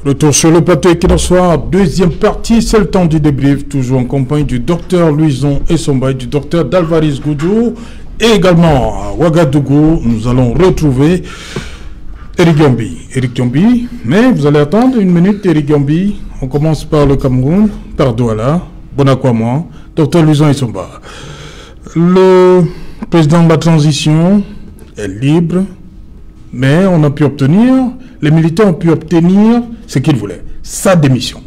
Retour sur le plateau Equinox, deuxième partie, c'est le temps du débrief, toujours en compagnie du docteur Louison Essomba et du docteur Dalvaris Goudou. Et également à Ouagadougou, nous allons retrouver Eric Gombi. Eric Gombi, mais vous allez attendre une minute, Eric Gombi. On commence par le Cameroun, par Douala, Bonakwama, docteur Louison Essomba. Le président de la transition est libre, mais on a pu obtenir, les militaires ont pu obtenir ce qu'ils voulaient, sa démission.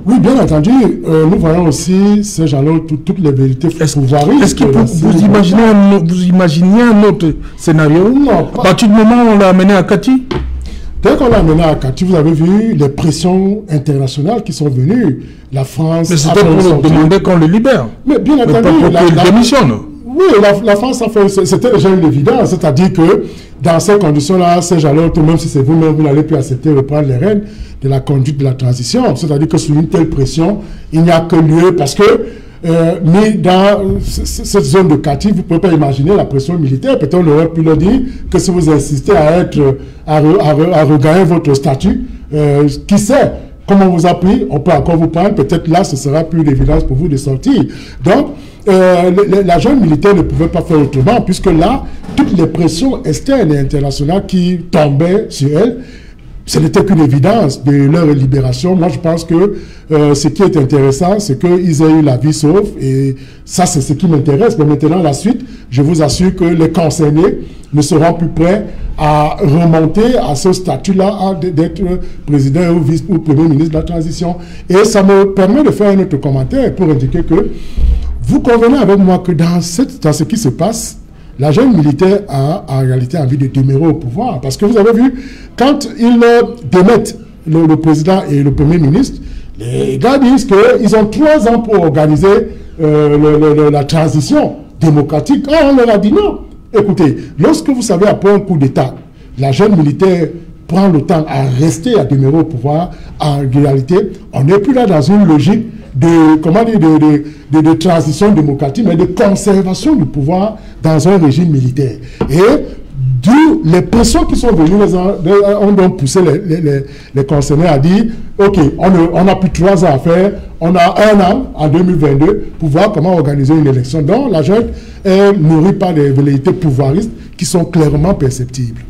Oui, bien entendu, nous voyons aussi ces gens-là, toutes les vérités pouvoiristes. Est-ce que vous imaginez un autre scénario? Non. À partir du moment où on l'a amené à Kati? Dès qu'on l'a amené à Kati, vous avez vu les pressions internationales qui sont venues. La France... Mais c'était pour demander qu'on le libère. Mais bien entendu... Mais pas pour qu'il démissionne. Oui, la France a fait... C'était déjà une évidence. C'est-à-dire que dans ces conditions-là, ces gens-là, même si c'est vous-même, vous n'allez plus accepter de prendre les rênes de la conduite de la transition. C'est-à-dire que sous une telle pression, il n'y a que lieu parce que mais dans cette zone de Kati, vous ne pouvez pas imaginer la pression militaire. Peut-être on aurait pu le dire que si vous insistez à regagner votre statut, qui sait comment on vous a pris, on peut encore vous prendre. Peut-être là, ce sera plus d'évidence pour vous de sortir. Donc, la jeune militaire ne pouvait pas faire autrement, puisque là, toutes les pressions externes et internationales qui tombaient sur elle, ce n'était qu'une évidence de leur libération. Moi, je pense que ce qui est intéressant, c'est qu'ils aient eu la vie sauve. Et ça, c'est ce qui m'intéresse. Mais maintenant, la suite, je vous assure que les concernés ne seront plus prêts à remonter à ce statut-là d'être président ou vice ou premier ministre de la transition. Et ça me permet de faire un autre commentaire pour indiquer que vous convenez avec moi que dans ce qui se passe, la jeune militaire a en réalité envie de demeurer au pouvoir. Parce que vous avez vu, quand ils démettent le président et le premier ministre, les gars disent qu'ils ont 3 ans pour organiser la transition démocratique. Ah, on leur a dit non. Écoutez, lorsque vous savez, après un coup d'État, la jeune militaire prend le temps à rester, à demeurer au pouvoir, en réalité, on n'est plus là dans une logique de transition démocratique, mais de conservation du pouvoir dans un régime militaire. Et d'où les pressions qui sont venues, on doit pousser les concernés à dire, ok, on a plus 3 ans à faire, on a 1 an en 2022 pour voir comment organiser une élection. Donc la jeune est nourrie par des velléités pouvoiristes qui sont clairement perceptibles.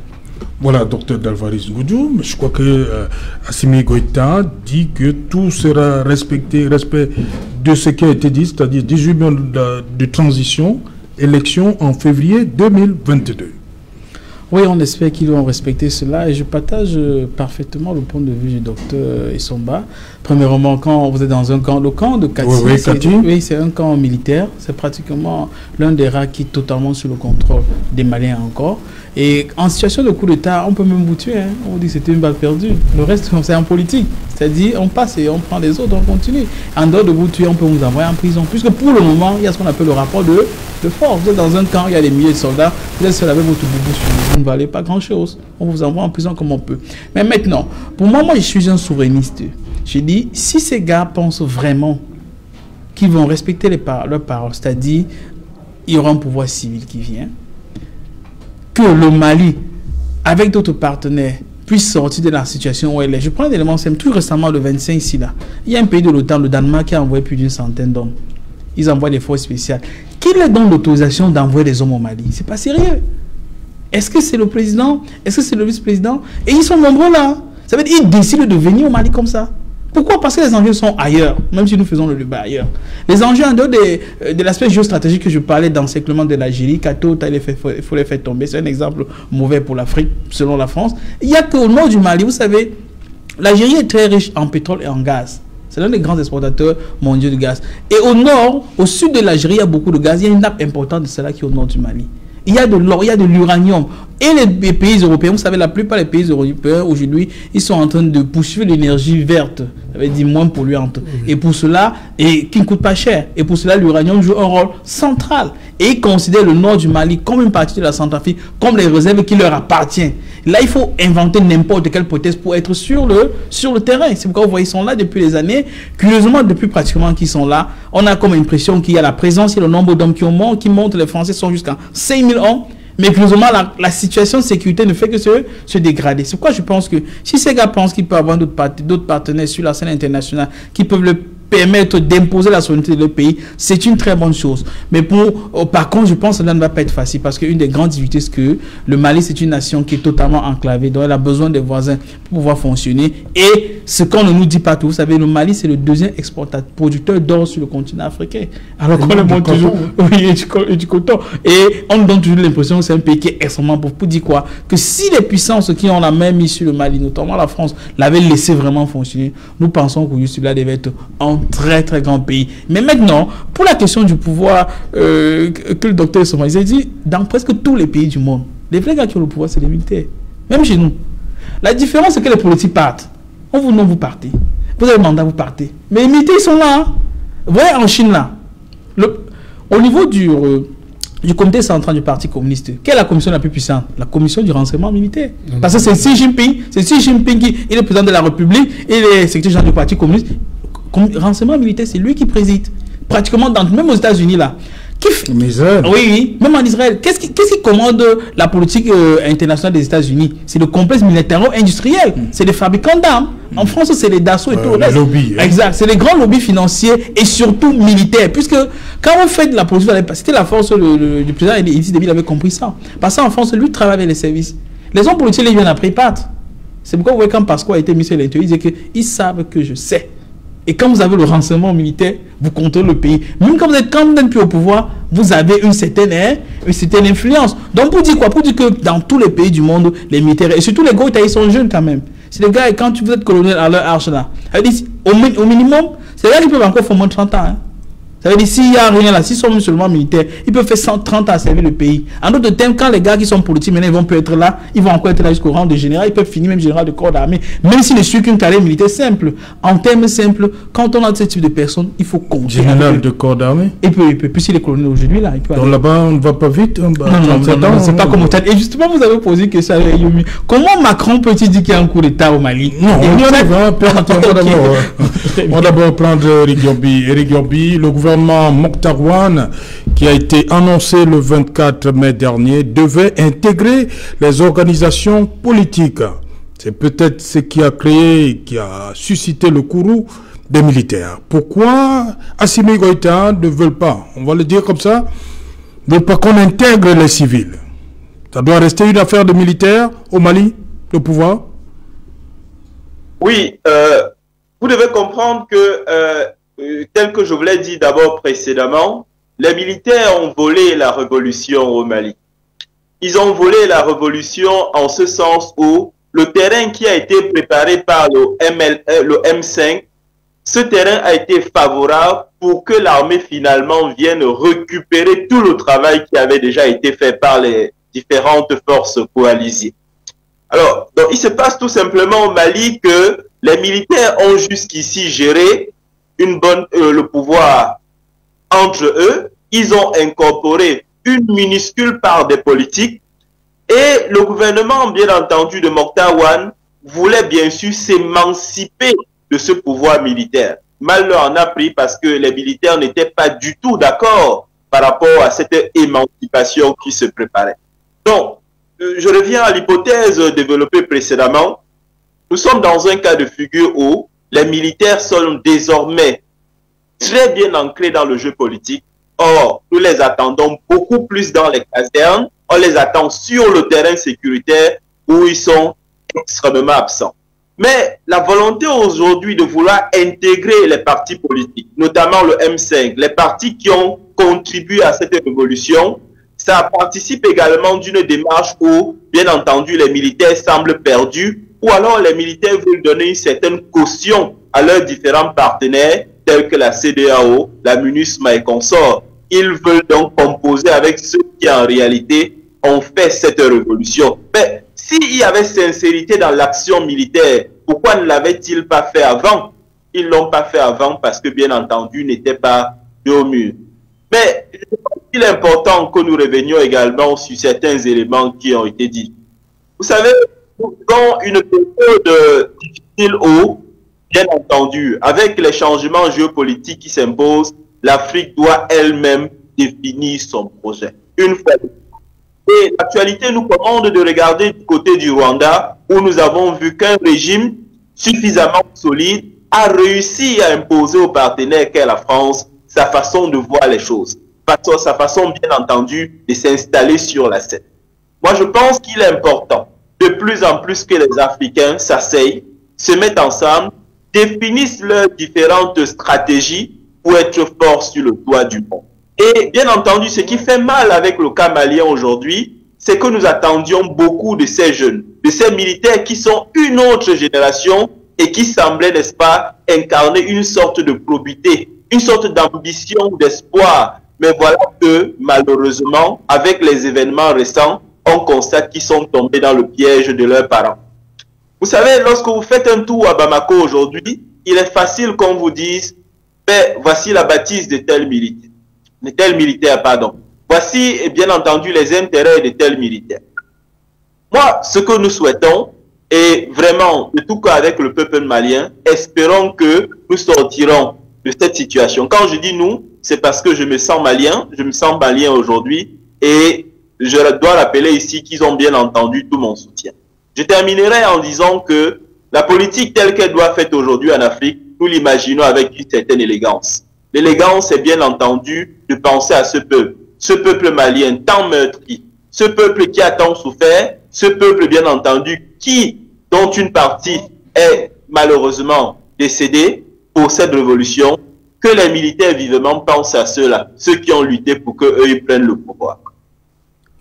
Voilà, docteur Dalvaris Goudou, mais je crois que Assimi Goïta dit que tout sera respecté, respect de ce qui a été dit, c'est-à-dire 18 mois de transition, élection en février 2022. Oui, on espère qu'ils vont respecter cela et je partage parfaitement le point de vue du docteur Essomba. Premièrement, quand vous êtes dans un camp, le camp de Kati, oui, c'est un camp militaire, c'est pratiquement l'un des rares qui est totalement sous le contrôle des Maliens encore. Et en situation de coup d'État, on peut même vous tuer. Hein. On vous dit que c'était une balle perdue. Le reste, c'est en politique. C'est-à-dire, on passe et on prend les autres, on continue. En dehors de vous tuer, on peut vous envoyer en prison. Puisque pour le moment, il y a ce qu'on appelle le rapport de force. Vous êtes dans un camp, il y a des milliers de soldats. Vous êtes seul avec votre boubou sur vous. Vous ne valez pas grand-chose. On vous envoie en prison comme on peut. Mais maintenant, pour moi, je suis un souverainiste. Je dis, si ces gars pensent vraiment qu'ils vont respecter leurs paroles, c'est-à-dire, il y aura un pouvoir civil qui vient, que le Mali, avec d'autres partenaires, puisse sortir de la situation où elle est. Je prends un élément simple. Tout récemment, le 25 ici, là, il y a un pays de l'OTAN, le Danemark, qui a envoyé plus d'100 d'hommes. Ils envoient des forces spéciales. Qui leur donne l'autorisation d'envoyer des hommes au Mali? C'est pas sérieux. Est-ce que c'est le président? Est-ce que c'est le vice-président? Et ils sont nombreux là. Ça veut dire qu'ils décident de venir au Mali comme ça. Pourquoi? Parce que les enjeux sont ailleurs, même si nous faisons le débat ailleurs. Les enjeux en dehors de l'aspect géostratégique que je parlais d'encerclement de l'Algérie, Kato, il faut les faire tomber. C'est un exemple mauvais pour l'Afrique, selon la France. Il n'y a qu'au nord du Mali, vous savez, l'Algérie est très riche en pétrole et en gaz. C'est l'un des grands exportateurs mondiaux de gaz. Et au nord, au sud de l'Algérie, il y a beaucoup de gaz. Il y a une nappe importante de cela qui est au nord du Mali. Il y a de l'or, il y a de l'uranium. Et les pays européens, vous savez, la plupart des pays européens, aujourd'hui, ils sont en train de poursuivre l'énergie verte, ça veut dire moins polluante. Et pour cela, et qui ne coûte pas cher. Et pour cela, l'uranium joue un rôle central. Et ils considèrent le nord du Mali comme une partie de la Centrafrique, comme les réserves qui leur appartiennent. Là, il faut inventer n'importe quelle hypothèse pour être sur le terrain. C'est pourquoi vous voyez, ils sont là depuis des années. Curieusement, depuis pratiquement qu'ils sont là, on a comme impression qu'il y a la présence et le nombre d'hommes qui montent. Les Français sont jusqu'à 5000 hommes. Mais plus ou moins, la situation de sécurité ne fait que se dégrader. C'est pourquoi je pense que si ces gars pensent qu'ils peuvent avoir d'autres partenaires sur la scène internationale qui peuvent le permettre d'imposer la souveraineté de leur pays, c'est une très bonne chose. Mais par contre, je pense que cela ne va pas être facile parce qu'une des grandes difficultés, c'est que le Mali, c'est une nation qui est totalement enclavée, donc elle a besoin des voisins pour pouvoir fonctionner. Et ce qu'on ne nous dit pas tout, vous savez, le Mali, c'est le deuxième producteur d'or sur le continent africain. Alors qu'on le montre toujours, oui, et du coton. Et on nous donne toujours l'impression que c'est un pays qui est extrêmement pauvre. Pour dire quoi? Que si les puissances qui ont la main mise sur le Mali, notamment la France, l'avaient laissé vraiment fonctionner, nous pensons que celui-là devait être en très très grand pays. Mais maintenant, pour la question du pouvoir que le docteur Essomba, il s'est dit, dans presque tous les pays du monde, les vrais gars qui ont le pouvoir, c'est les militaires. Même chez nous. La différence, c'est que les politiques partent. On vous non, vous partez. Vous avez le mandat, vous partez. Mais les militaires, ils sont là. Hein. Vous voyez, en Chine, là, au niveau du comité central du Parti communiste, quelle est la commission la plus puissante? La commission du renseignement militaire. Parce que c'est Xi Jinping. C'est Xi Jinping qui est le président de la République et le secrétaire général du Parti communiste. Renseignement militaire, c'est lui qui préside. Pratiquement, même aux États-Unis, là. Oui, même en Israël. Qu'est-ce qui commande la politique internationale des États-Unis? C'est le complexe militaro-industriel. C'est les fabricants d'armes. En France, c'est les Dassault et tout. Les lobbies. Exact. C'est les grands lobbies financiers et surtout militaires. Puisque quand on fait de la politique, c'était la force du président Idriss Déby, il avait compris ça. Parce qu'en France, lui travaille avec les services. Les hommes politiques, ils viennent après, ils partent. C'est pourquoi vous voyez quand Pasqua a été mis sur l'intérieur, il disait qu'ils savent que je sais. Et quand vous avez le renseignement militaire, vous contrôlez le pays. Même quand vous n'êtes plus au pouvoir, vous avez une certaine influence. Donc pour dire quoi? Pour dire que dans tous les pays du monde, les militaires, et surtout les gros, ils sont jeunes quand même. C'est les gars, quand vous êtes colonel à leur arche là, au minimum, c'est les gars qui peuvent encore faire moins de 30 ans. Hein. Ça veut dire s'il n'y a rien là, s'ils sont seulement militaires, ils peuvent faire 130 ans à servir le pays. En d'autres termes, quand les gars qui sont politiques maintenant, ils vont peut être là, ils vont encore être là jusqu'au rang de général, ils peuvent finir même général de corps d'armée, même s'ils ne suivent qu'une carrière militaire simple. En termes simples, quand on a ce type de personnes, il faut compter. Général de corps d'armée. Et puis s'il est colonel aujourd'hui là, il peut. Donc là-bas, on ne va pas vite. Non, c'est pas comme au Tchad. Et justement, vous avez posé une question avec Yomi. Comment Macron peut-il dire qu'il y a un coup d'État au Mali? Non, on va d'abord prendre Eric Yorbi, le gouvernement Mokhtar Ouane, qui a été annoncé le 24 mai dernier, devait intégrer les organisations politiques. C'est peut-être ce qui a suscité le courroux des militaires. Pourquoi Assimi Goïta ne veut pas, on va le dire comme ça, ne veut pas qu'on intègre les civils? Ça doit rester une affaire de militaires au Mali, le pouvoir? Oui, vous devez comprendre que tel que je vous l'ai dit d'abord précédemment, les militaires ont volé la révolution au Mali. Ils ont volé la révolution en ce sens où le terrain qui a été préparé par le M5, ce terrain a été favorable pour que l'armée finalement vienne récupérer tout le travail qui avait déjà été fait par les différentes forces coalisées. Alors, donc, il se passe tout simplement au Mali que les militaires ont jusqu'ici géré le pouvoir entre eux. Ils ont incorporé une minuscule part des politiques et le gouvernement, bien entendu, de Mokhtar Ouane voulait bien sûr s'émanciper de ce pouvoir militaire. Mal leur en a pris parce que les militaires n'étaient pas du tout d'accord par rapport à cette émancipation qui se préparait. Donc, je reviens à l'hypothèse développée précédemment. Nous sommes dans un cas de figure où les militaires sont désormais très bien ancrés dans le jeu politique. Or, nous les attendons beaucoup plus dans les casernes. On les attend sur le terrain sécuritaire où ils sont extrêmement absents. Mais la volonté aujourd'hui de vouloir intégrer les partis politiques, notamment le M5, les partis qui ont contribué à cette révolution, ça participe également d'une démarche où, bien entendu, les militaires semblent perdus ou alors les militaires veulent donner une certaine caution à leurs différents partenaires tels que la CEDEAO, la MINUSMA et consorts. Ils veulent donc composer avec ceux qui en réalité ont fait cette révolution. Mais s'il y avait sincérité dans l'action militaire, pourquoi ne l'avaient-ils pas fait avant? Ils ne l'ont pas fait avant parce que bien entendu, ils n'étaient pas deux au mur. Mais il est important que nous revenions également sur certains éléments qui ont été dits. Vous savez, dans une période difficile où, bien entendu, avec les changements géopolitiques qui s'imposent, l'Afrique doit elle-même définir son projet. Une fois. Et l'actualité nous commande de regarder du côté du Rwanda, où nous avons vu qu'un régime suffisamment solide a réussi à imposer aux partenaires qu'est la France sa façon de voir les choses, sa façon bien entendu de s'installer sur la scène. Moi je pense qu'il est important de plus en plus que les Africains s'asseyent, se mettent ensemble, définissent leurs différentes stratégies pour être forts sur le toit du monde. Et bien entendu, ce qui fait mal avec le cas malien aujourd'hui, c'est que nous attendions beaucoup de ces jeunes, de ces militaires qui sont une autre génération et qui semblaient, n'est-ce pas, incarner une sorte de probité, une sorte d'ambition, d'espoir. Mais voilà que, malheureusement, avec les événements récents, on constate qu'ils sont tombés dans le piège de leurs parents. Vous savez, lorsque vous faites un tour à Bamako aujourd'hui, il est facile qu'on vous dise, ben, voici la bâtisse de tel militaire, pardon. Voici, bien entendu, les intérêts de tel militaire. Moi, ce que nous souhaitons, et vraiment, de tout cas avec le peuple malien, espérons que nous sortirons de cette situation. Quand je dis nous, c'est parce que je me sens malien aujourd'hui, et je dois rappeler ici qu'ils ont bien entendu tout mon soutien. Je terminerai en disant que la politique telle qu'elle doit être faite aujourd'hui en Afrique, nous l'imaginons avec une certaine élégance. L'élégance est bien entendu de penser à ce peuple malien tant meurtri, ce peuple qui a tant souffert, ce peuple bien entendu dont une partie est malheureusement décédée pour cette révolution, que les militaires vivement pensent à ceux-là, ceux qui ont lutté pour qu'eux ils prennent le pouvoir.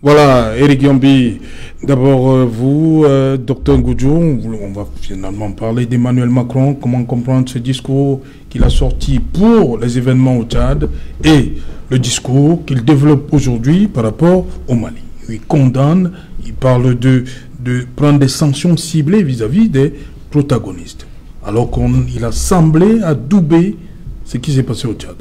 Voilà, Éric Yombi, d'abord vous, Dr Ngudjo, on va finalement parler d'Emmanuel Macron, comment comprendre ce discours qu'il a sorti pour les événements au Tchad et le discours qu'il développe aujourd'hui par rapport au Mali. Il condamne, il parle de prendre des sanctions ciblées vis-à-vis des protagonistes, alors qu'il a semblé adouber ce qui s'est passé au Tchad.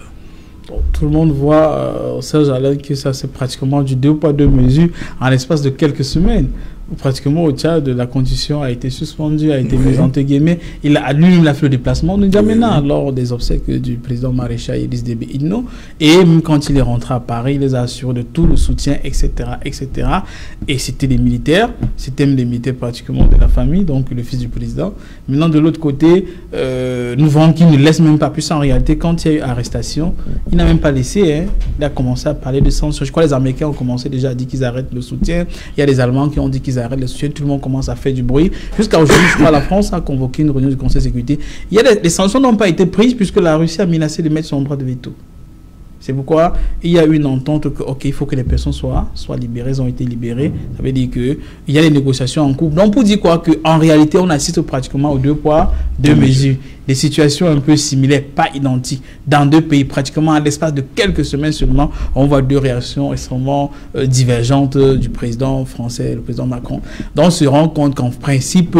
Tout le monde voit, Serge Alain, que ça c'est pratiquement du 2 poids 2 mesures en l'espace de quelques semaines. Pratiquement au Tchad, la constitution a été suspendue, a été mise entre guillemets. Lui-même a fait le déplacement de N'Djamena lors des obsèques du président maréchal Idriss Déby Itno. Et même quand il est rentré à Paris, il les a assuré de tout le soutien, etc. etc. Et c'était des militaires, c'était même des militaires pratiquement de la famille, donc le fils du président. Maintenant, de l'autre côté, nous voyons qu'il ne laisse même pas, puisqu'en réalité, quand il y a eu arrestation, il n'a même pas laissé. Hein. Il a commencé à parler de sanctions. Je crois que les Américains ont commencé déjà à dire qu'ils arrêtent le soutien. Il y a des Allemands qui ont dit qu'ils arrêtent le soutien. Tout le monde commence à faire du bruit. Jusqu'à aujourd'hui, je crois, la France a convoqué une réunion du Conseil de sécurité. Les sanctions n'ont pas été prises puisque la Russie a menacé de mettre son droit de veto. C'est pourquoi il y a eu une entente que, ok, il faut que les personnes soient libérées, elles ont été libérées. Ça veut dire qu'il y a des négociations en cours. Donc, pour dire quoi, qu'en réalité, on assiste pratiquement aux 2 poids, 2 mesures. Des situations un peu similaires, pas identiques, dans 2 pays, pratiquement à l'espace de quelques semaines seulement, on voit 2 réactions extrêmement divergentes du président français, le président Macron. Donc, on se rend compte qu'en principe,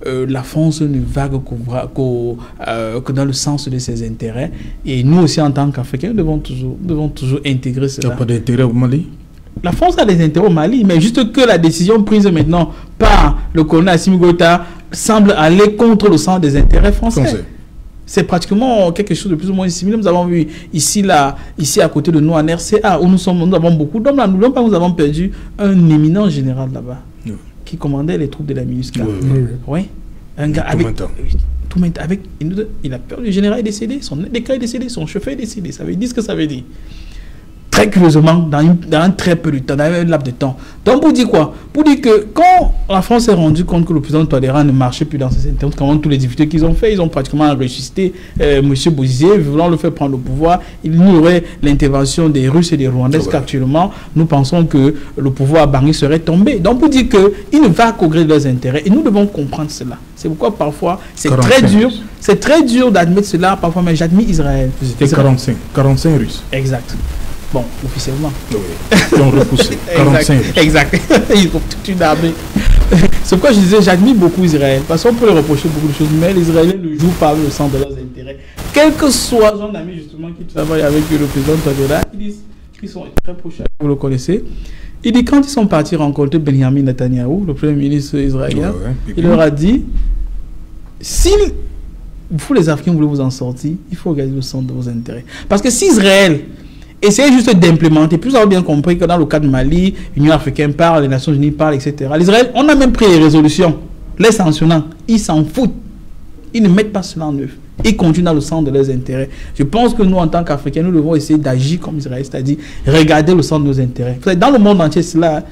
la France ne va que dans le sens de ses intérêts. Et nous aussi, en tant qu'Africains, nous devons toujours intégrer cela. Il n'y a pas d'intérêt au Mali? La France a des intérêts au Mali, mais juste que la décision prise maintenant par le colonel Assimi Goïta semble aller contre le sens des intérêts français. C'est pratiquement quelque chose de plus ou moins similaire. Nous avons vu ici à côté de nous en RCA, où nous avons beaucoup d'hommes là. Nous avons perdu un éminent général là-bas qui commandait les troupes de la MINUSCA. Oui. Un gars il a perdu. Le général est décédé, son décret est décédé, son chauffeur est décédé. Ça veut dire ce que ça veut dire. Très curieusement, dans un très peu de temps, dans un laps de temps. Donc, pour dire quoi? Pour dire que quand la France s'est rendue compte que le président Touadéra ne marchait plus dans ses intérêts, comment tous les députés qu'ils ont fait, ils ont pratiquement ressuscité M. Bouzier, voulant le faire prendre le pouvoir. Il y aurait l'intervention des Russes et des Rwandais, qu'actuellement, nous pensons que le pouvoir à Bangui serait tombé. Donc, pour dire qu'il ne va qu'au gré de leurs intérêts. Et nous devons comprendre cela. C'est pourquoi parfois, c'est très dur d'admettre cela, parfois, mais j'admets Israël. C'était 45 Russes. Exact. Bon, officiellement. Oui, ils ont repoussé. 45. Exact. Ils ont toute une armée. C'est pourquoi je disais, j'admire beaucoup Israël. Parce qu'on peut leur reprocher beaucoup de choses, mais les Israéliens le jouent par le sens de leurs intérêts. Quel que soit son ami, justement, qui travaille avec le président Touadéra, ils disent qu'ils sont très proches. Vous le connaissez. Il dit, quand ils sont partis rencontrer Benjamin Netanyahou, le premier ministre israélien, il leur a dit, si vous, les Africains, voulez vous en sortir, il faut regarder le centre de vos intérêts. Parce que si Israël Essayez juste d'implémenter. Puis vous avez bien compris que dans le cas de Mali, l'Union africaine parle, les Nations unies parlent, etc. L'Israël, on a même pris les résolutions, les sanctionnant. Ils s'en foutent. Ils ne mettent pas cela en œuvre. Ils continuent dans le centre de leurs intérêts. Je pense que nous, en tant qu'Africains, nous devons essayer d'agir comme Israël, c'est-à-dire regarder le centre de nos intérêts. Dans le monde entier, c'est là.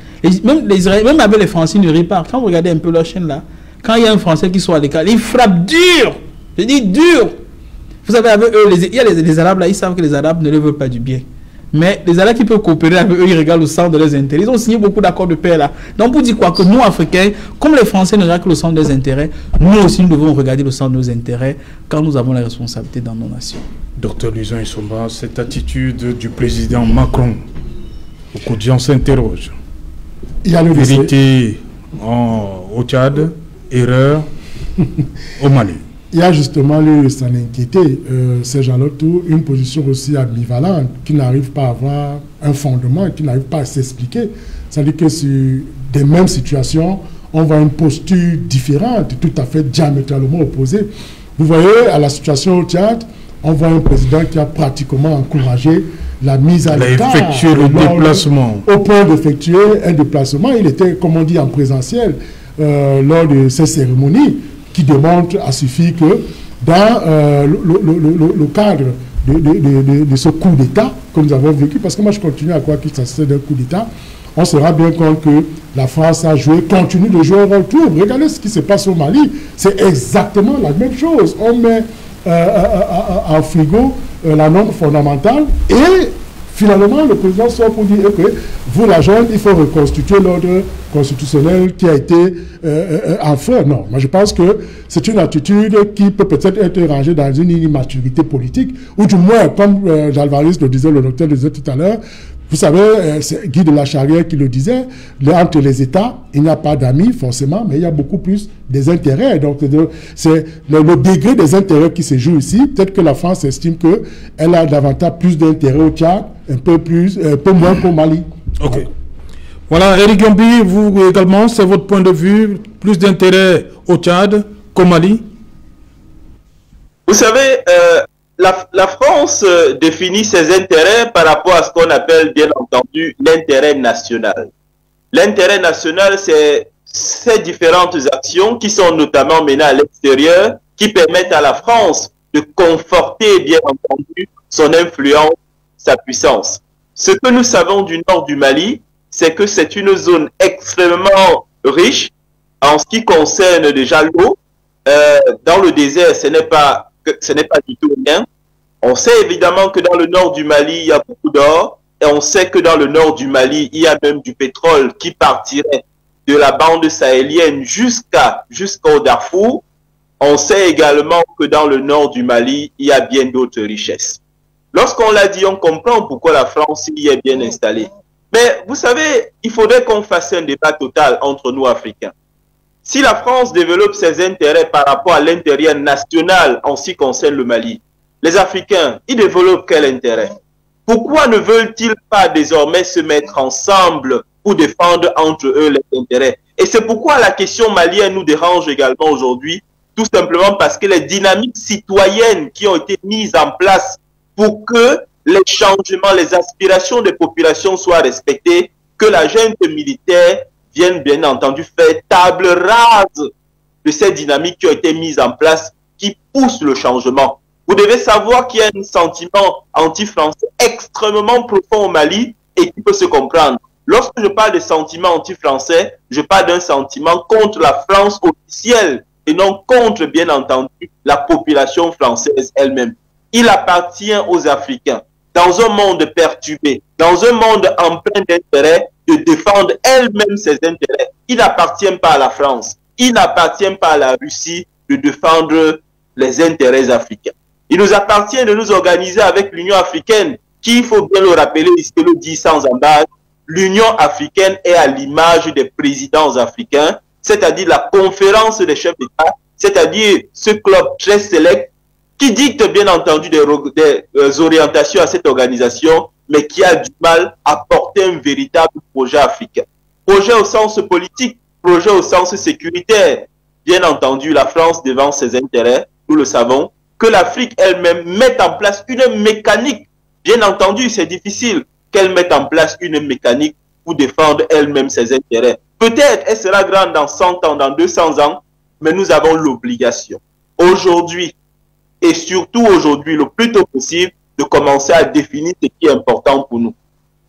Même les Israéliens, même avec les Français, ils ne rient pas. Quand vous regardez un peu leur chaîne là, quand il y a un Français qui soit à l'écart, ils frappent dur. Je dis dur. Vous savez, avec eux, il y a les Arabes là, ils savent que les Arabes ne leur veulent pas du bien. Mais les Arabes qui peuvent coopérer avec eux, ils regardent le centre de leurs intérêts. Ils ont signé beaucoup d'accords de paix là. Donc pour dire quoi, que nous, Africains, comme les Français ne regardent que le centre des intérêts, nous aussi nous devons regarder le centre de nos intérêts quand nous avons la responsabilité dans nos nations. Docteur Louison Issomba, cette attitude du président Macron, beaucoup de gens s'interrogent. Il y a le vérité au Tchad, erreur au Mali. Il y a justement lieu s'en inquiéter. Ces gens-là, une position aussi ambivalente, qui n'arrive pas à avoir un fondement, qui n'arrive pas à s'expliquer. C'est-à-dire que sur des mêmes situations, on voit une posture différente, tout à fait diamétralement opposée. Vous voyez, à la situation au Tchad, on voit un président qui a pratiquement encouragé la mise à l'écart. Il a effectué le déplacement. Au point d'effectuer un déplacement, il était, comme on dit, en présentiel lors de ces cérémonies, qui démontre à suffire que dans le cadre de ce coup d'État que nous avons vécu, parce que moi je continue à croire qu'il s'agissait d'un coup d'État, on se rend bien compte que la France a joué, continue de jouer un retour. Regardez ce qui se passe au Mali, c'est exactement la même chose. On met en frigo la norme fondamentale et finalement le président sort pour dire que vous la junte, il faut reconstituer l'ordre constitutionnel qui a été en feu. Non, moi je pense que c'est une attitude qui peut peut-être être rangée dans une immaturité politique, ou du moins, comme Jalvaris le disait, le docteur le disait tout à l'heure, vous savez, c'est Guy de la Charrière qui le disait, entre les États, il n'y a pas d'amis forcément, mais il y a beaucoup plus des intérêts. Donc c'est le degré des intérêts qui se joue ici. Peut-être que la France estime qu'elle a davantage plus d'intérêts au Tchad, un peu moins qu'au Mali. Ok. Voilà, Éric Yombi, vous également, c'est votre point de vue, plus d'intérêt au Tchad qu'au Mali? Vous savez, la France définit ses intérêts par rapport à ce qu'on appelle, bien entendu, l'intérêt national. L'intérêt national, c'est ces différentes actions qui sont notamment menées à l'extérieur, qui permettent à la France de conforter, bien entendu, son influence, sa puissance. Ce que nous savons du nord du Mali, c'est que c'est une zone extrêmement riche en ce qui concerne déjà l'eau. Dans le désert, ce n'est pas du tout rien. On sait évidemment que dans le nord du Mali, il y a beaucoup d'or. Et on sait que dans le nord du Mali, il y a même du pétrole qui partirait de la bande sahélienne jusqu'au Darfour. On sait également que dans le nord du Mali, il y a bien d'autres richesses. Lorsqu'on l'a dit, on comprend pourquoi la France y est bien installée. Mais vous savez, il faudrait qu'on fasse un débat total entre nous Africains. Si la France développe ses intérêts par rapport à l'intérêt national en ce qui concerne le Mali, les Africains, ils développent quel intérêt? Pourquoi ne veulent-ils pas désormais se mettre ensemble pour défendre entre eux les intérêts? Et c'est pourquoi la question malienne nous dérange également aujourd'hui, tout simplement parce que les dynamiques citoyennes qui ont été mises en place pour que les changements, les aspirations des populations soient respectées, que la junte militaire vienne bien entendu faire table rase de ces dynamiques qui ont été mises en place, qui poussent le changement. Vous devez savoir qu'il y a un sentiment anti-français extrêmement profond au Mali et qui peut se comprendre. Lorsque je parle de sentiment anti-français, je parle d'un sentiment contre la France officielle et non contre, bien entendu, la population française elle-même. Il appartient aux Africains, dans un monde perturbé, dans un monde en plein d'intérêts, de défendre elle-même ses intérêts. Il n'appartient pas à la France, il n'appartient pas à la Russie de défendre les intérêts africains. Il nous appartient de nous organiser avec l'Union africaine, qui, il faut bien le rappeler, ici le dit sans embâche, l'Union africaine est à l'image des présidents africains, c'est-à-dire la conférence des chefs d'État, c'est-à-dire ce club très sélect qui dicte bien entendu des orientations à cette organisation, mais qui a du mal à porter un véritable projet africain. Projet au sens politique, projet au sens sécuritaire. Bien entendu, la France devant ses intérêts, nous le savons, que l'Afrique elle-même mette en place une mécanique Bien entendu, c'est difficile qu'elle mette en place une mécanique pour défendre elle-même ses intérêts. Peut-être elle sera grande dans 100 ans, dans 200 ans, mais nous avons l'obligation, aujourd'hui, et surtout aujourd'hui, le plus tôt possible, de commencer à définir ce qui est important pour nous.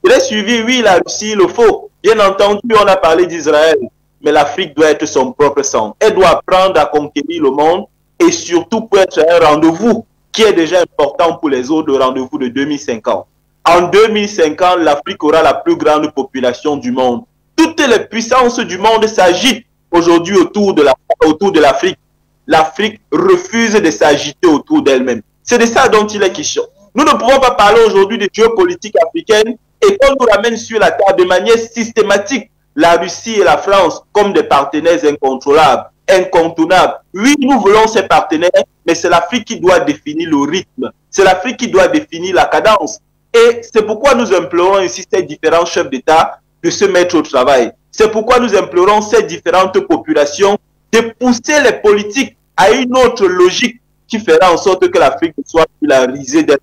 Il est suivi, oui, la Russie, il le faut. Bien entendu, on a parlé d'Israël, mais l'Afrique doit être son propre centre. Elle doit apprendre à conquérir le monde et surtout pour être un rendez-vous qui est déjà important pour les autres, le rendez-vous de 2050. En 2050, l'Afrique aura la plus grande population du monde. Toutes les puissances du monde s'agitent aujourd'hui autour de l'Afrique. L'Afrique refuse de s'agiter autour d'elle-même. C'est de ça dont il est question. Nous ne pouvons pas parler aujourd'hui de géopolitique africaine et qu'on nous ramène sur la table de manière systématique la Russie et la France comme des partenaires incontrôlables, incontournables. Oui, nous voulons ces partenaires, mais c'est l'Afrique qui doit définir le rythme. C'est l'Afrique qui doit définir la cadence. Et c'est pourquoi nous implorons ici ces différents chefs d'État de se mettre au travail. C'est pourquoi nous implorons ces différentes populations de pousser les politiques à une autre logique qui fera en sorte que l'Afrique soit la risée d'elle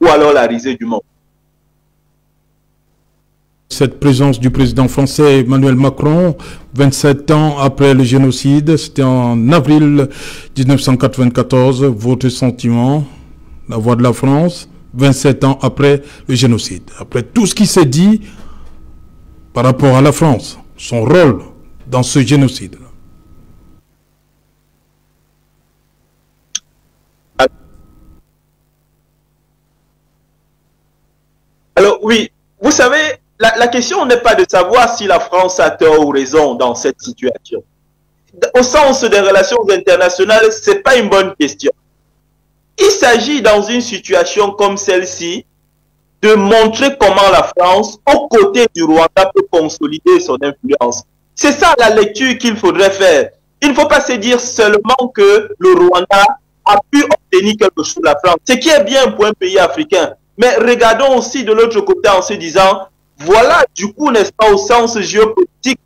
ou alors la risée du monde. Cette présence du président français Emmanuel Macron, 27 ans après le génocide, c'était en avril 1994, votre sentiment, la voix de la France, 27 ans après le génocide, après tout ce qui s'est dit par rapport à la France, son rôle dans ce génocide. Alors oui, vous savez, la question n'est pas de savoir si la France a tort ou raison dans cette situation. Au sens des relations internationales, ce n'est pas une bonne question. Il s'agit dans une situation comme celle-ci de montrer comment la France, aux côtés du Rwanda, peut consolider son influence. C'est ça la lecture qu'il faudrait faire. Il ne faut pas se dire seulement que le Rwanda a pu obtenir quelque chose de la France, ce qui est bien pour un pays africain. Mais regardons aussi de l'autre côté en se disant, voilà du coup, n'est-ce pas, au sens géopolitique,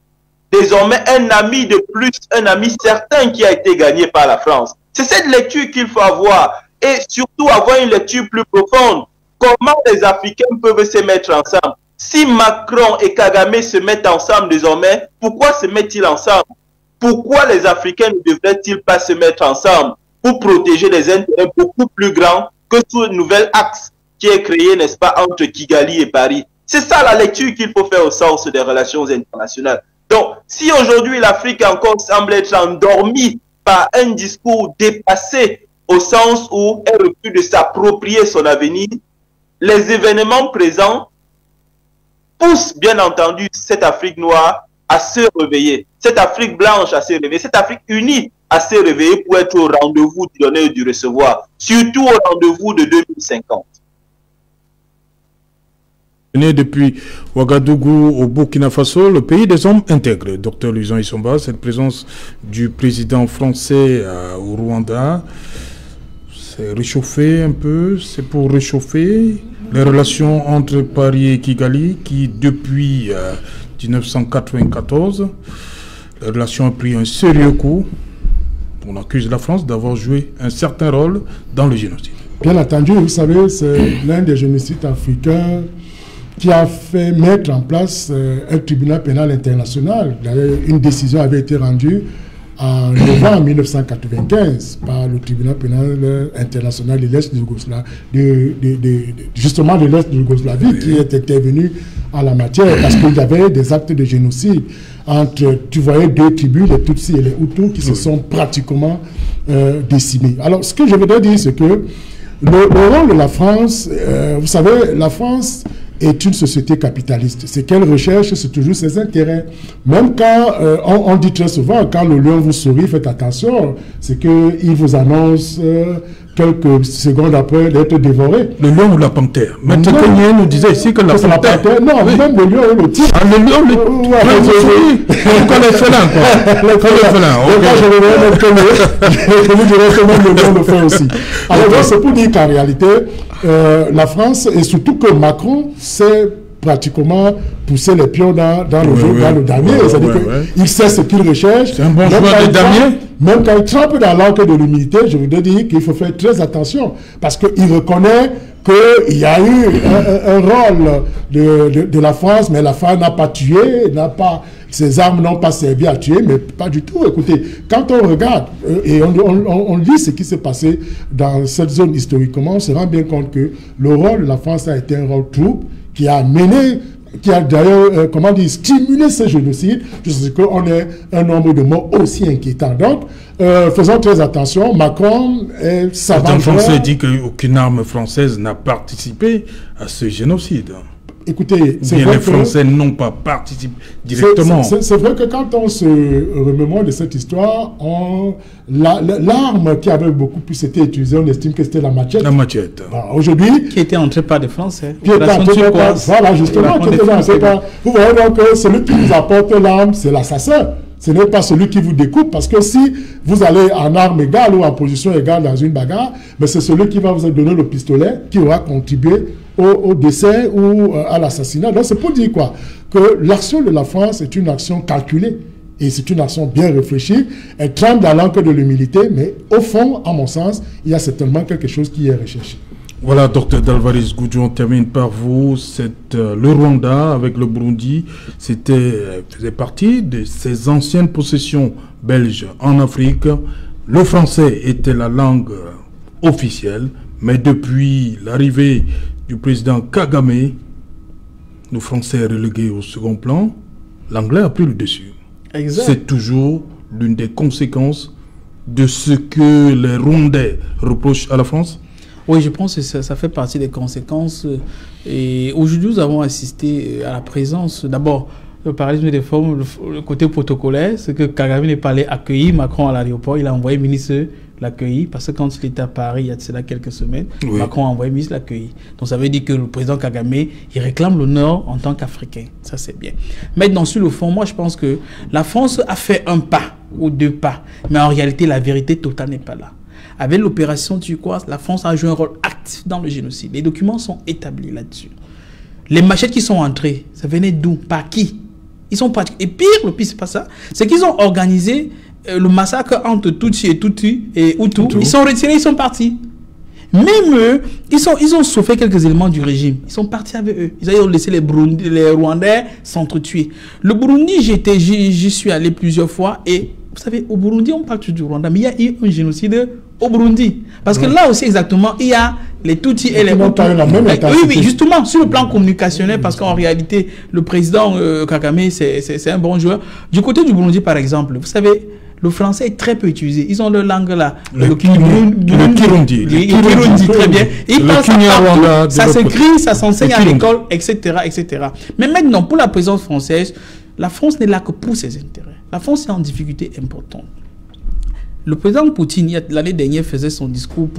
désormais un ami de plus, un ami certain qui a été gagné par la France. C'est cette lecture qu'il faut avoir et surtout avoir une lecture plus profonde. Comment les Africains peuvent se mettre ensemble? Si Macron et Kagame se mettent ensemble désormais, pourquoi se mettent-ils ensemble? Pourquoi les Africains ne devraient-ils pas se mettre ensemble pour protéger des intérêts beaucoup plus grands que ce nouvel axe qui est créé, n'est-ce pas, entre Kigali et Paris? C'est ça la lecture qu'il faut faire au sens des relations internationales. Donc, si aujourd'hui l'Afrique encore semble être endormie par un discours dépassé au sens où elle refuse de s'approprier son avenir, les événements présents poussent bien entendu cette Afrique noire à se réveiller, cette Afrique blanche à se réveiller, cette Afrique unie à se réveiller pour être au rendez-vous du donner et du recevoir, surtout au rendez-vous de 2050. Né depuis Ouagadougou au Burkina Faso, le pays des hommes intègres. Dr Louison Isomba, cette présence du président français au Rwanda, c'est réchauffé un peu, c'est pour réchauffer les relations entre Paris et Kigali qui, depuis 1994, les relations ont pris un sérieux coup. On accuse la France d'avoir joué un certain rôle dans le génocide. Bien entendu, vous savez, c'est l'un des génocides africains qui a fait mettre en place un tribunal pénal international. Une décision avait été rendue en novembre 1995 par le tribunal pénal international de l'Est de Yougoslavie, justement de l'Est de Yougoslavie, qui est intervenu en la matière parce qu'il y avait des actes de génocide entre, tu voyais, deux tribus, les Tutsis et les Hutus, qui se sont pratiquement décimés. Alors, ce que je voudrais dire, c'est que le rôle de la France, vous savez, la France est une société capitaliste. Ce qu'elle recherche, c'est toujours ses intérêts. Même quand, on dit très souvent, quand le lion vous sourit, faites attention, c'est qu'il vous annonce quelques secondes après d'être dévoré. Le lion ou la panthère? Maître Cognier nous disait ici que la panthère... Non, oui. Même le lion et le tigre. Ah, le lion, le comme les félins, quoi. Les félins, ok. Je vous dirais que même le lion le fait aussi. Alors, c'est pour dire qu'en réalité, la France, et surtout que Macron, s'est pratiquement poussé les pions dans le damier. C'est-à-dire qu'il sait ce qu'il recherche. C'est un bon joueur de damier. Même quand il trempe dans l'encre de l'humilité, je voudrais dire qu'il faut faire très attention. Parce qu'il reconnaît qu'il y a eu un rôle de la France, mais la France n'a pas tué, ses armes n'ont pas servi à tuer, mais pas du tout. Écoutez, quand on regarde et on lit ce qui s'est passé dans cette zone historiquement, on se rend bien compte que le rôle de la France a été un rôle trouble qui a mené, qui a d'ailleurs, stimulé ce génocide, jusqu'à ce qu'on ait un nombre de morts aussi inquiétant. Donc, faisons très attention. Macron est savant. Le Français dit qu'aucune arme française n'a participé à ce génocide. Écoutez, les Français n'ont pas participé directement. C'est vrai que quand on se remémore de cette histoire, l'arme qui avait beaucoup plus été utilisée, on estime que c'était la machette. La machette. Aujourd'hui... Qui était entrée par des Français. Qui était entrée par... Voilà, justement, qui était entrée par... Vous voyez donc que celui qui vous apporte l'arme, c'est l'assassin. Ce n'est pas celui qui vous découpe, parce que si vous allez en arme égale ou en position égale dans une bagarre, mais c'est celui qui va vous donner le pistolet qui aura contribué au décès ou à l'assassinat. Donc c'est pour dire quoi? Que l'action de la France est une action calculée et c'est une action bien réfléchie. Elle tremble dans l'encre de l'humilité, mais au fond, à mon sens, il y a certainement quelque chose qui est recherché. Voilà, docteur Dalvarez Goudjou, on termine par vous. Le Rwanda avec le Burundi, faisait partie de ses anciennes possessions belges en Afrique. Le français était la langue officielle, mais depuis l'arrivée du président Kagame, le français est relégué au second plan, l'anglais a pris le dessus. C'est toujours l'une des conséquences de ce que les Rwandais reprochent à la France. Oui, je pense que ça fait partie des conséquences. Et aujourd'hui, nous avons assisté à la présence, d'abord, le parallélisme des formes, le côté protocolaire, c'est que Kagame n'est pas allé accueillir Macron à l'aéroport, il a envoyé le ministre l'accueillir, parce que quand il était à Paris, il y a de cela quelques semaines, oui. Macron a envoyé le ministre l'accueillir. Donc ça veut dire que le président Kagame, il réclame l'honneur en tant qu'Africain. Ça, c'est bien. Maintenant, sur le fond, moi, je pense que la France a fait un pas ou deux pas, mais en réalité, la vérité totale n'est pas là. Avec l'opération Turquoise, la France a joué un rôle actif dans le génocide. Les documents sont établis là-dessus. Les machettes qui sont entrées, ça venait d'où? Par qui? Ils sont pas... Et pire, le pire, c'est pas ça. C'est qu'ils ont organisé le massacre entre Tutsi et Hutu. Ils sont retirés, ils sont partis. Même eux, ils ont sauvé quelques éléments du régime. Ils sont partis avec eux. Ils ont laissé les Rwandais s'entretuer. Le Burundi, j'y suis allé plusieurs fois. Et vous savez, au Burundi, on parle du Rwanda, mais il y a eu un génocide au Burundi. Parce que là aussi, exactement, il y a les Tutsis et les Hutus. Oui, justement, sur le plan communicationnel, parce qu'en réalité, le président Kagame, c'est un bon joueur. Du côté du Burundi, par exemple, vous savez, le français est très peu utilisé. Ils ont leur langue là. Le Kirundi. Le Kirundi, très bien. Ils parlent ça s'écrit, ça s'enseigne à l'école, etc., etc. Mais maintenant, pour la présidence française, la France n'est là que pour ses intérêts. La France est en difficulté importante. Le président Poutine, l'année dernière, faisait son discours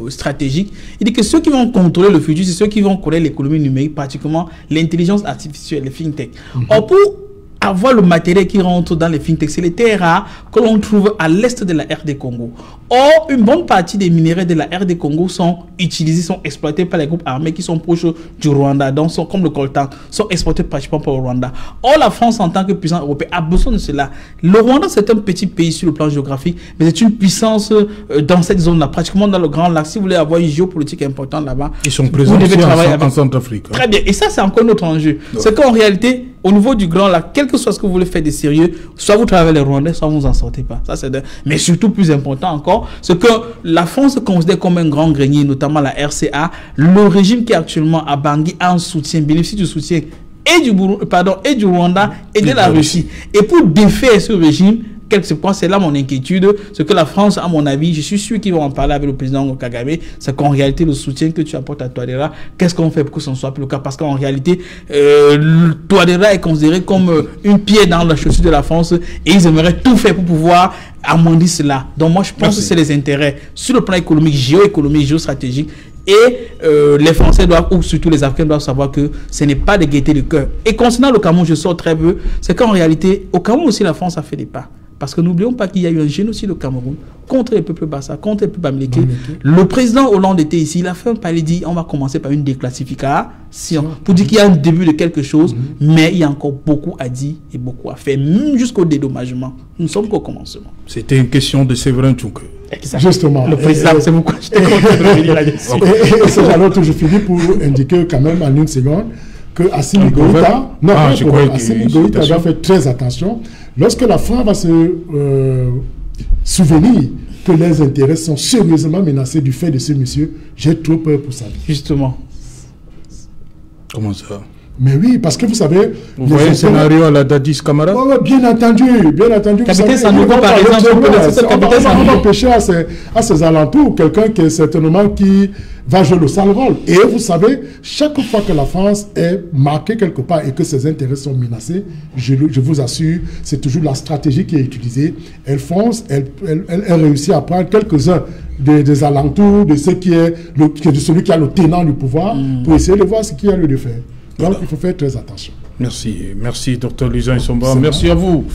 stratégique. Il dit que ceux qui vont contrôler le futur, c'est ceux qui vont connaître l'économie numérique, particulièrement l'intelligence artificielle, les fintech. Or, pour avoir le matériel qui rentre dans les fintech, c'est les terres rares que l'on trouve à l'est de la RD Congo. Or, une bonne partie des minerais de la RD Congo sont utilisés, sont exploités par les groupes armés qui sont proches du Rwanda, donc comme le coltan, sont exploités pratiquement par le Rwanda. Or, la France, en tant que puissance européenne, a besoin de cela. Le Rwanda, c'est un petit pays sur le plan géographique, mais c'est une puissance dans cette zone-là, pratiquement dans le Grand Lac. Si vous voulez avoir une géopolitique importante là-bas, ils sont présents en Centrafrique. Très bien. Et ça, c'est encore notre enjeu. C'est qu'en réalité, au niveau du Grand Lac, quel que soit ce que vous voulez faire de sérieux, soit vous travaillez les Rwandais, soit vous n'en sortez pas. Ça, c'est mais surtout, plus important encore, c'est que la France se considère comme un grand grenier, notamment la RCA. Le régime qui est actuellement à Bangui a un soutien, bénéficie du soutien et du Rwanda et de la Russie. Et pour défaire ce régime, quelque part, c'est là mon inquiétude, c'est que la France, à mon avis, je suis sûr qu'ils vont en parler avec le président Kagame, c'est qu'en réalité, le soutien que tu apportes à Touadéra, qu'est-ce qu'on fait pour que ce ne soit plus le cas? Parce qu'en réalité, Touadéra est considéré comme une pierre dans la chaussure de la France et ils aimeraient tout faire pour pouvoir amender cela. Donc moi, je pense que c'est les intérêts sur le plan économique, géoéconomique, géostratégique. Et les Français doivent, ou surtout les Africains doivent savoir que ce n'est pas de gaieté de cœur. Et concernant le Cameroun, je sors très peu, c'est qu'en réalité, au Cameroun aussi, la France a fait des pas. Parce que n'oublions pas qu'il y a eu un génocide au Cameroun contre les peuples Bassa, contre les peuples Bamileke. Le président Hollande était ici, il a fait un palais, il dit on va commencer par une déclassification pour dire qu'il y a un début de quelque chose, mais il y a encore beaucoup à dire et beaucoup à faire, même jusqu'au dédommagement. Nous ne sommes qu'au commencement. C'était une question de Séverin Tchouke. Justement. Le président, c'est pourquoi je t'ai content de revenir là-dessus. Et c'est alors que je finis pour indiquer quand même en une seconde que Assimi Goïta doit faire très attention. Lorsque la France va se souvenir que les intérêts sont sérieusement menacés du fait de ce monsieur, j'ai trop peur pour ça. Justement. Comment ça? Mais oui, parce que vous savez... Vous voyez le scénario à la Dadis Camara? Bien entendu, bien entendu. Capitaine Sandougou, par exemple, on va pêcher à ces alentours quelqu'un qui est certainement qui va jouer le sale rôle. Et vous savez, chaque fois que la France est marquée quelque part et que ses intérêts sont menacés, je vous assure, c'est toujours la stratégie qui est utilisée. Elle fonce, elle réussit à prendre quelques-uns des alentours de celui qui a le tenant du pouvoir pour essayer de voir ce qu'il y a lieu de faire. Donc, il faut faire très attention. Merci. Merci, Dr Luisan Essomba. Merci à vous,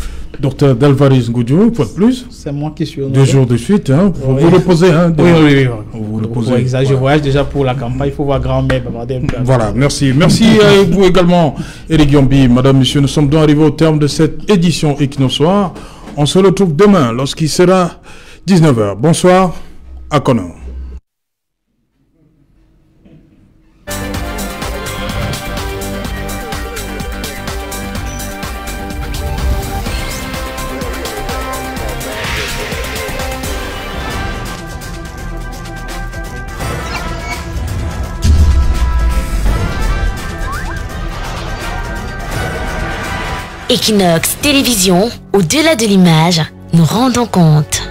Dr Dalvarez Goudjou, une fois de plus. C'est moi qui suis honoré. 2 jours de suite. Hein. Vous vous reposez. Hein, oui. Vous reposez. Je voyage déjà pour la campagne. Il faut voir grand-mère. Voilà, merci. Merci à vous également, Éric Yombi. Madame, Monsieur, nous sommes donc arrivés au terme de cette édition Equinosoir. On se retrouve demain lorsqu'il sera 19h. Bonsoir, à Conan. Equinox Télévision, au-delà de l'image, nous rendons compte.